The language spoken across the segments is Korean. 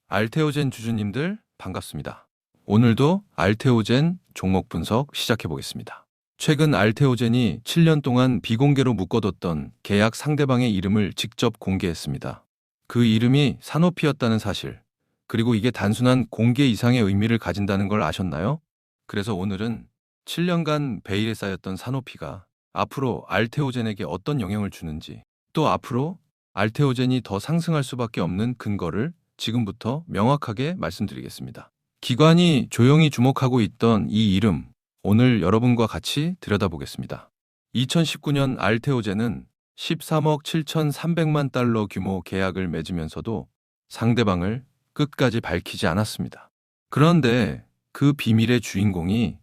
알테오젠 주주님들 반갑습니다. 오늘도 알테오젠 종목 분석 시작해 보겠습니다. 최근 알테오젠이 7년 동안 비공개로 묶어뒀던 계약 상대방의 이름을 직접 공개했습니다. 그 이름이 사노피였다는 사실, 그리고 이게 단순한 공개 이상의 의미를 가진다는 걸 아셨나요? 그래서 오늘은 7년간 베일에 쌓였던 사노피가 앞으로 알테오젠에게 어떤 영향을 주는지, 또 앞으로 알테오젠이 더 상승할 수밖에 없는 근거를 지금부터 명확하게 말씀드리겠습니다. 기관이 조용히 주목하고 있던 이 이름, 오늘 여러분과 같이 들여다보겠습니다. 2019년 알테오젠은 13억 7,300만 달러 규모 계약을 맺으면서도 상대방을 끝까지 밝히지 않았습니다. 그런데 그 비밀의 주인공이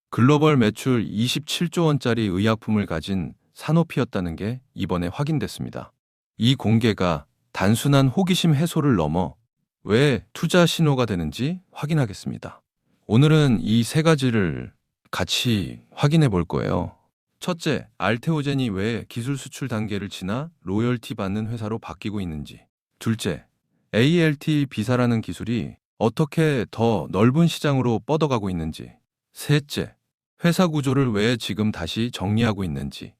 글로벌 매출 27조 원짜리 의약품을 가진 사노피였다는 게 이번에 확인됐습니다. 이 공개가 단순한 호기심 해소를 넘어 왜 투자 신호가 되는지 확인하겠습니다. 오늘은 이 세 가지를 같이 확인해 볼 거예요. 첫째, 알테오젠이 왜 기술 수출 단계를 지나 로열티 받는 회사로 바뀌고 있는지. 둘째, ALT 비사라는 기술이 어떻게 더 넓은 시장으로 뻗어가고 있는지. 셋째, 회사 구조를 왜 지금 다시 정리하고 있는지.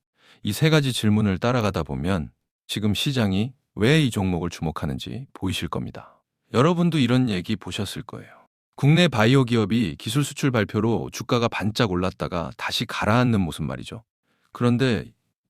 이 세 가지 질문을 따라가다 보면 지금 시장이 왜 이 종목을 주목하는지 보이실 겁니다. 여러분도 이런 얘기 보셨을 거예요. 국내 바이오 기업이 기술 수출 발표로 주가가 반짝 올랐다가 다시 가라앉는 모습 말이죠. 그런데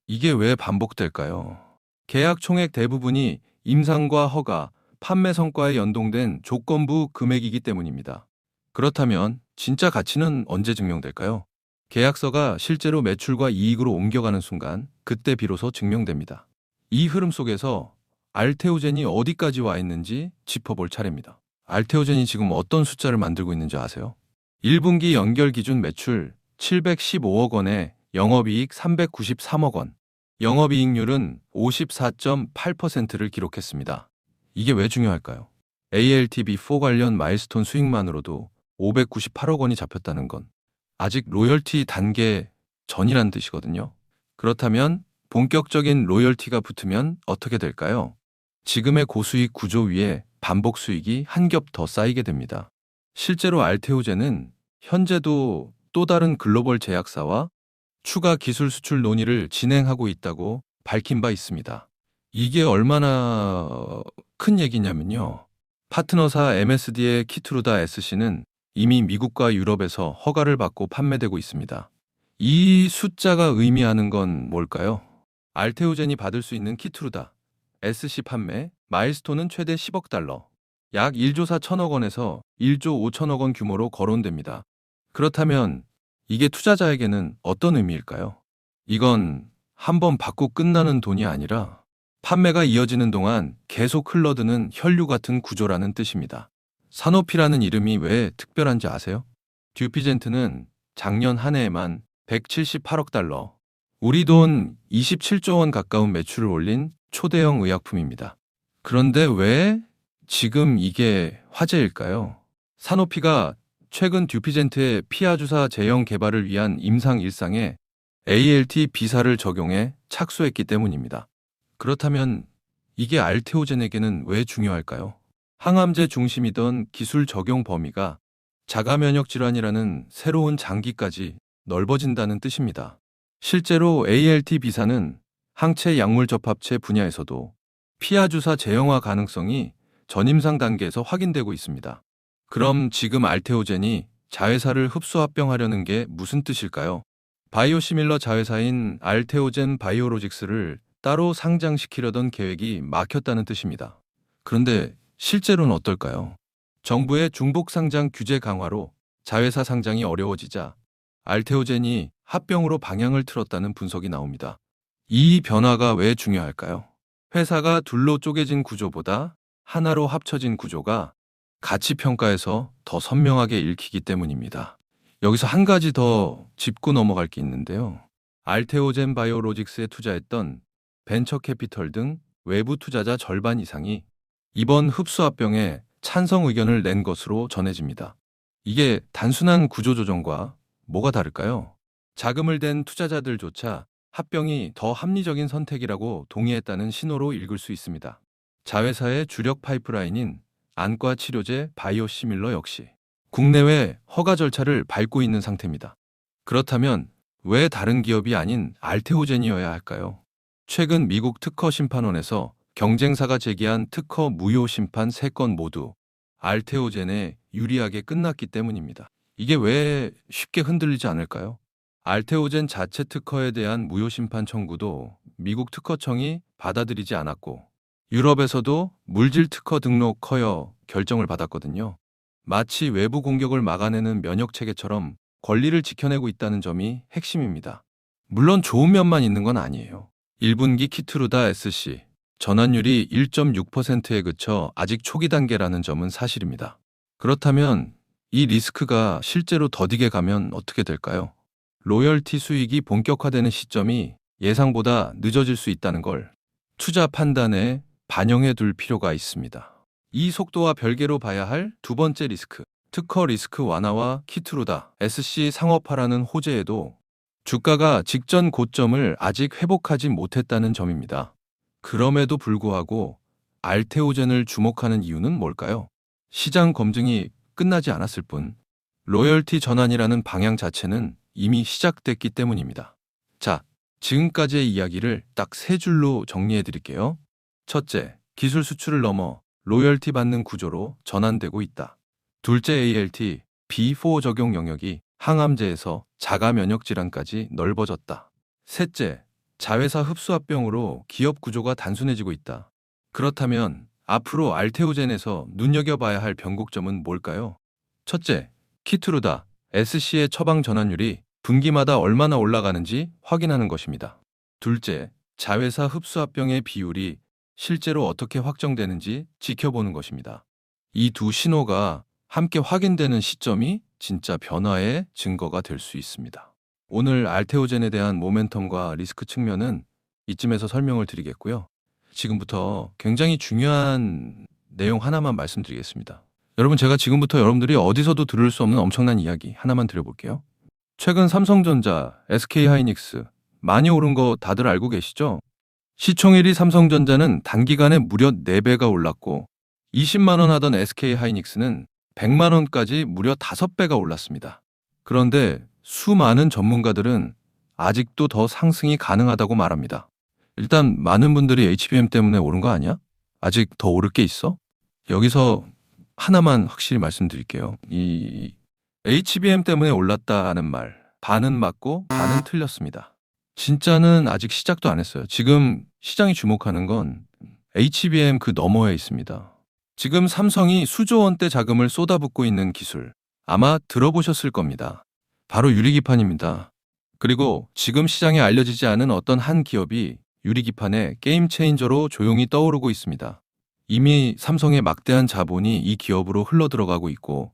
이게 왜 반복될까요? 계약 총액 대부분이 임상과 허가, 판매 성과에 연동된 조건부 금액이기 때문입니다. 그렇다면 진짜 가치는 언제 증명될까요? 계약서가 실제로 매출과 이익으로 옮겨가는 순간, 그때 비로소 증명됩니다. 이 흐름 속에서 알테오젠이 어디까지 와 있는지 짚어볼 차례입니다. 알테오젠이 지금 어떤 숫자를 만들고 있는지 아세요? 1분기 연결 기준 매출 715억 원에 영업이익 393억 원, 영업이익률은 54.8%를 기록했습니다. 이게 왜 중요할까요? ALTB4 관련 마일스톤 수익만으로도 598억 원이 잡혔다는 건 아직 로열티 단계 전이란 뜻이거든요. 그렇다면 본격적인 로열티가 붙으면 어떻게 될까요? 지금의 고수익 구조 위에 반복 수익이 한 겹 더 쌓이게 됩니다. 실제로 알테오젠은 현재도 또 다른 글로벌 제약사와 추가 기술 수출 논의를 진행하고 있다고 밝힌 바 있습니다. 이게 얼마나 큰 얘기냐면요. 파트너사 MSD의 키트루다 SC는 이미 미국과 유럽에서 허가를 받고 판매되고 있습니다. 이 숫자가 의미하는 건 뭘까요? 알테오젠이 받을 수 있는 키트루다 SC 판매 마일스톤은 최대 10억 달러, 약 1조 4천억 원에서 1조 5천억 원 규모로 거론됩니다. 그렇다면 이게 투자자에게는 어떤 의미일까요? 이건 한번 받고 끝나는 돈이 아니라 판매가 이어지는 동안 계속 흘러드는 혈류 같은 구조라는 뜻입니다. 사노피라는 이름이 왜 특별한지 아세요? 듀피젠트는 작년 한 해에만 178억 달러, 우리 돈 27조 원 가까운 매출을 올린 초대형 의약품입니다. 그런데 왜 지금 이게 화제일까요? 사노피가 최근 듀피젠트의 피하 주사 제형 개발을 위한 임상 일상에 ALT 비사를 적용해 착수했기 때문입니다. 그렇다면 이게 알테오젠에게는 왜 중요할까요? 항암제 중심이던 기술 적용 범위가 자가 면역 질환이라는 새로운 장기까지 넓어진다는 뜻입니다. 실제로 ALT 비사는 항체 약물 접합체 분야에서도 피하 주사 제형화 가능성이 전임상 단계에서 확인되고 있습니다. 그럼 지금 알테오젠이 자회사를 흡수 합병하려는 게 무슨 뜻일까요? 바이오시밀러 자회사인 알테오젠 바이오로직스를 따로 상장시키려던 계획이 막혔다는 뜻입니다. 그런데 실제로는 어떨까요? 정부의 중복 상장 규제 강화로 자회사 상장이 어려워지자 알테오젠이 합병으로 방향을 틀었다는 분석이 나옵니다. 이 변화가 왜 중요할까요? 회사가 둘로 쪼개진 구조보다 하나로 합쳐진 구조가 가치 평가에서 더 선명하게 읽히기 때문입니다. 여기서 한 가지 더 짚고 넘어갈 게 있는데요. 알테오젠 바이오로직스에 투자했던 벤처 캐피털 등 외부 투자자 절반 이상이 이번 흡수 합병에 찬성 의견을 낸 것으로 전해집니다. 이게 단순한 구조조정과 뭐가 다를까요? 자금을 댄 투자자들조차 합병이 더 합리적인 선택이라고 동의했다는 신호로 읽을 수 있습니다. 자회사의 주력 파이프라인인 안과 치료제 바이오시밀러 역시 국내외 허가 절차를 밟고 있는 상태입니다. 그렇다면 왜 다른 기업이 아닌 알테오젠이어야 할까요? 최근 미국 특허 심판원에서 경쟁사가 제기한 특허 무효 심판 3건 모두 알테오젠에 유리하게 끝났기 때문입니다. 이게 왜 쉽게 흔들리지 않을까요? 알테오젠 자체 특허에 대한 무효 심판 청구도 미국 특허청이 받아들이지 않았고 유럽에서도 물질 특허 등록 허여 결정을 받았거든요. 마치 외부 공격을 막아내는 면역 체계처럼 권리를 지켜내고 있다는 점이 핵심입니다. 물론 좋은 면만 있는 건 아니에요. 1분기 키트루다 SC 전환율이 1.6%에 그쳐 아직 초기 단계라는 점은 사실입니다. 그렇다면 이 리스크가 실제로 더디게 가면 어떻게 될까요? 로열티 수익이 본격화되는 시점이 예상보다 늦어질 수 있다는 걸 투자 판단에 반영해 둘 필요가 있습니다. 이 속도와 별개로 봐야 할 두 번째 리스크, 특허 리스크 완화와 키트루다 SC 상업화라는 호재에도 주가가 직전 고점을 아직 회복하지 못했다는 점입니다. 그럼에도 불구하고 알테오젠을 주목하는 이유는 뭘까요? 시장 검증이 끝나지 않았을 뿐 로열티 전환이라는 방향 자체는 이미 시작됐기 때문입니다. 자, 지금까지의 이야기를 딱 3줄로 정리해 드릴게요. 첫째, 기술 수출을 넘어 로열티 받는 구조로 전환되고 있다. 둘째, ALT, B4 적용 영역이 항암제에서 자가 면역 질환까지 넓어졌다. 셋째, 자회사 흡수합병으로 기업 구조가 단순해지고 있다. 그렇다면 앞으로 알테오젠에서 눈여겨봐야 할 변곡점은 뭘까요? 첫째, 키트루다 SC의 처방 전환율이 분기마다 얼마나 올라가는지 확인하는 것입니다. 둘째, 자회사 흡수합병의 비율이 실제로 어떻게 확정되는지 지켜보는 것입니다. 이 두 신호가 함께 확인되는 시점이 진짜 변화의 증거가 될 수 있습니다. 오늘 알테오젠에 대한 모멘텀과 리스크 측면은 이쯤에서 설명을 드리겠고요. 지금부터 굉장히 중요한 내용 하나만 말씀드리겠습니다. 여러분, 제가 지금부터 여러분들이 어디서도 들을 수 없는 엄청난 이야기 하나만 드려볼게요. 최근 삼성전자, SK하이닉스 많이 오른 거 다들 알고 계시죠? 시총 1위 삼성전자는 단기간에 무려 4배가 올랐고 20만 원 하던 SK하이닉스는 100만 원까지 무려 5배가 올랐습니다. 그런데 수많은 전문가들은 아직도 더 상승이 가능하다고 말합니다. 일단 많은 분들이 HBM 때문에 오른 거 아니야? 아직 더 오를 게 있어? 여기서 하나만 확실히 말씀드릴게요. 이 HBM 때문에 올랐다는 말, 반은 맞고 반은 틀렸습니다. 진짜는 아직 시작도 안 했어요. 지금 시장이 주목하는 건 HBM 그 너머에 있습니다. 지금 삼성이 수조 원대 자금을 쏟아붓고 있는 기술, 아마 들어보셨을 겁니다. 바로 유리기판입니다. 그리고 지금 시장에 알려지지 않은 어떤 한 기업이 유리기판의 게임 체인저로 조용히 떠오르고 있습니다. 이미 삼성의 막대한 자본이 이 기업으로 흘러들어가고 있고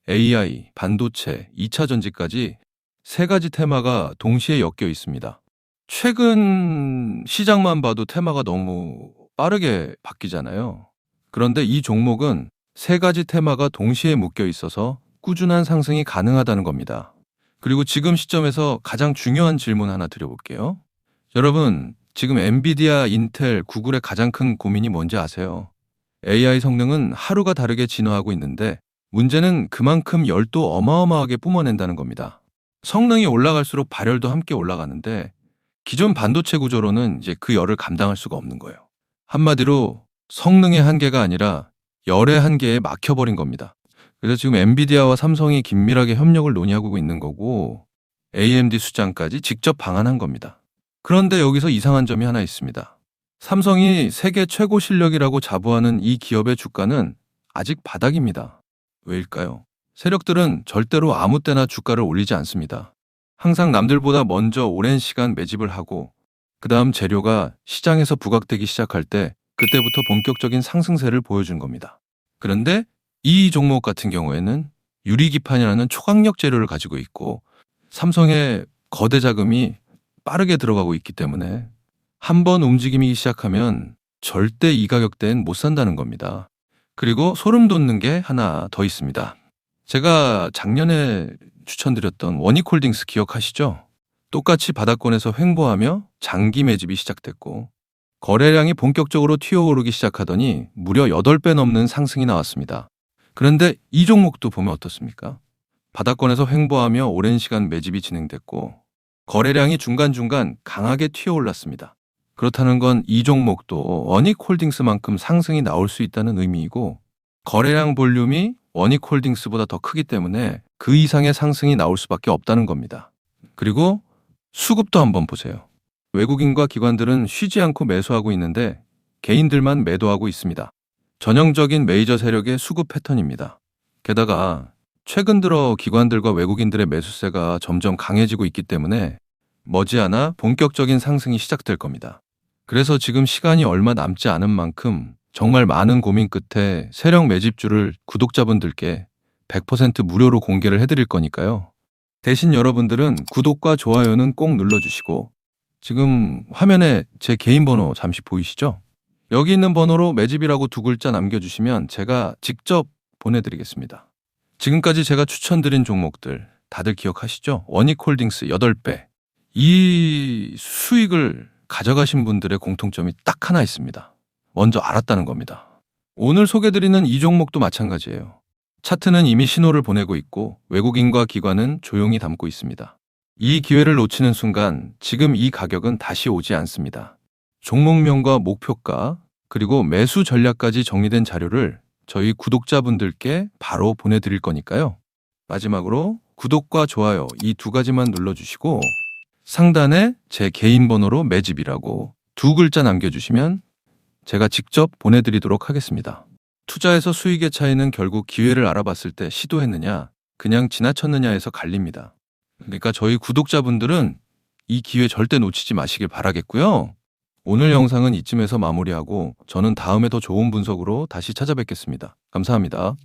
AI, 반도체, 2차 전지까지 3가지 테마가 동시에 엮여 있습니다. 최근 시장만 봐도 테마가 너무 빠르게 바뀌잖아요. 그런데 이 종목은 3가지 테마가 동시에 묶여 있어서 꾸준한 상승이 가능하다는 겁니다. 그리고 지금 시점에서 가장 중요한 질문 하나 드려볼게요. 여러분, 지금 엔비디아, 인텔, 구글의 가장 큰 고민이 뭔지 아세요? AI 성능은 하루가 다르게 진화하고 있는데 문제는 그만큼 열도 어마어마하게 뿜어낸다는 겁니다. 성능이 올라갈수록 발열도 함께 올라가는데 기존 반도체 구조로는 이제 그 열을 감당할 수가 없는 거예요. 한마디로 성능의 한계가 아니라 열의 한계에 막혀버린 겁니다. 그래서 지금 엔비디아와 삼성이 긴밀하게 협력을 논의하고 있는 거고 AMD 수장까지 직접 방한한 겁니다. 그런데 여기서 이상한 점이 하나 있습니다. 삼성이 세계 최고 실력이라고 자부하는 이 기업의 주가는 아직 바닥입니다. 왜일까요? 세력들은 절대로 아무 때나 주가를 올리지 않습니다. 항상 남들보다 먼저 오랜 시간 매집을 하고 그 다음 재료가 시장에서 부각되기 시작할 때 그때부터 본격적인 상승세를 보여준 겁니다. 그런데 이 종목 같은 경우에는 유리기판이라는 초강력 재료를 가지고 있고 삼성의 거대 자금이 빠르게 들어가고 있기 때문에 한번 움직임이 시작하면 절대 이 가격대엔 못 산다는 겁니다. 그리고 소름 돋는 게 하나 더 있습니다. 제가 작년에 추천드렸던 원익홀딩스 기억하시죠? 똑같이 바닥권에서 횡보하며 장기 매집이 시작됐고 거래량이 본격적으로 튀어오르기 시작하더니 무려 8배 넘는 상승이 나왔습니다. 그런데 이 종목도 보면 어떻습니까? 바닥권에서 횡보하며 오랜 시간 매집이 진행됐고 거래량이 중간중간 강하게 튀어올랐습니다. 그렇다는 건 이 종목도 원익홀딩스만큼 상승이 나올 수 있다는 의미이고 거래량 볼륨이 원익홀딩스보다 더 크기 때문에 그 이상의 상승이 나올 수밖에 없다는 겁니다. 그리고 수급도 한번 보세요. 외국인과 기관들은 쉬지 않고 매수하고 있는데 개인들만 매도하고 있습니다. 전형적인 메이저 세력의 수급 패턴입니다. 게다가 최근 들어 기관들과 외국인들의 매수세가 점점 강해지고 있기 때문에 머지않아 본격적인 상승이 시작될 겁니다. 그래서 지금 시간이 얼마 남지 않은 만큼 정말 많은 고민 끝에 세력 매집주를 구독자분들께 100% 무료로 공개를 해드릴 거니까요. 대신 여러분들은 구독과 좋아요는 꼭 눌러주시고 지금 화면에 제 개인 번호 잠시 보이시죠? 여기 있는 번호로 매집이라고 2글자 남겨주시면 제가 직접 보내드리겠습니다. 지금까지 제가 추천드린 종목들 다들 기억하시죠? 원익홀딩스 8배. 이 수익을 가져가신 분들의 공통점이 딱 하나 있습니다. 먼저 알았다는 겁니다. 오늘 소개드리는 이 종목도 마찬가지예요. 차트는 이미 신호를 보내고 있고 외국인과 기관은 조용히 담고 있습니다. 이 기회를 놓치는 순간 지금 이 가격은 다시 오지 않습니다. 종목명과 목표가 그리고 매수 전략까지 정리된 자료를 저희 구독자분들께 바로 보내드릴 거니까요. 마지막으로 구독과 좋아요 이 2가지만 눌러주시고 상단에 제 개인 번호로 매집이라고 2글자 남겨주시면 제가 직접 보내드리도록 하겠습니다. 투자에서 수익의 차이는 결국 기회를 알아봤을 때 시도했느냐, 그냥 지나쳤느냐에서 갈립니다. 그러니까 저희 구독자분들은 이 기회 절대 놓치지 마시길 바라겠고요. 오늘 영상은 이쯤에서 마무리하고 저는 다음에 더 좋은 분석으로 다시 찾아뵙겠습니다. 감사합니다.